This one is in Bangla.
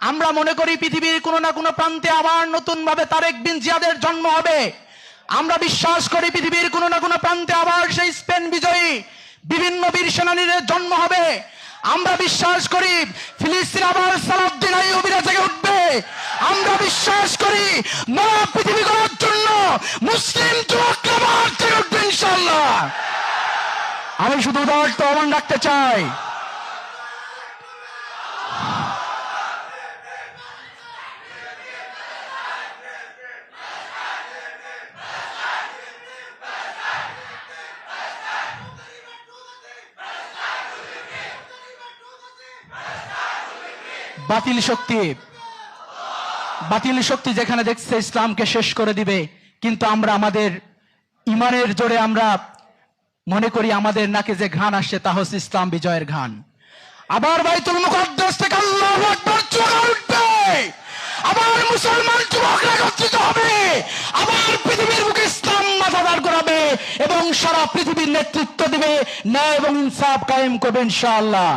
আমরা মনে করি পৃথিবীর কোনো না কোনো প্রান্তে আবার নতুন ভাবে তারেক বিন জিয়াদের জন্ম হবে। আমরা বিশ্বাস করি পৃথিবীর কোনো না কোনো প্রান্তে আবার সেই স্পেন বিজয়ী বিভিন্ন বীর সেনানীদের জন্ম হবে। আমরা বিশ্বাস করি ফিলিস্তিন আবার সালাউদ্দিন আইয়ুবীরা জেগে উঠবে। আমরা বিশ্বাস করি নয়া পৃথিবী গড়ার জন্য মুসলিম যুবকরা আবার জেগে উঠবে ইনশাআল্লাহ। আমি শুধু উদাহরণ আহ্বান রাখতে চাই, বাতিল শক্তি যেখানে দেখছে ইসলামকে শেষ করে দিবে, কিন্তু আমরা আমাদের ইমানের জোরে আমরা মনে করি আমাদের নাকে যে ঘ্রাণ আসছে তা হচ্ছে ইসলাম বিজয়ের ঘ্রাণ। আবার বাইতুল মুকাদ্দাস থেকে আল্লাহু আকবার চলে উঠবে, আবার মুসলমান যুবকরা একত্রিত হবে, আবার পৃথিবীর বুকে ইসলাম মাথা দাঁড় করাবে এবং সারা পৃথিবীর নেতৃত্ব দিবে, ন্যায় এবং ইনসাফ কায়েম করবে ইনশাআল্লাহ।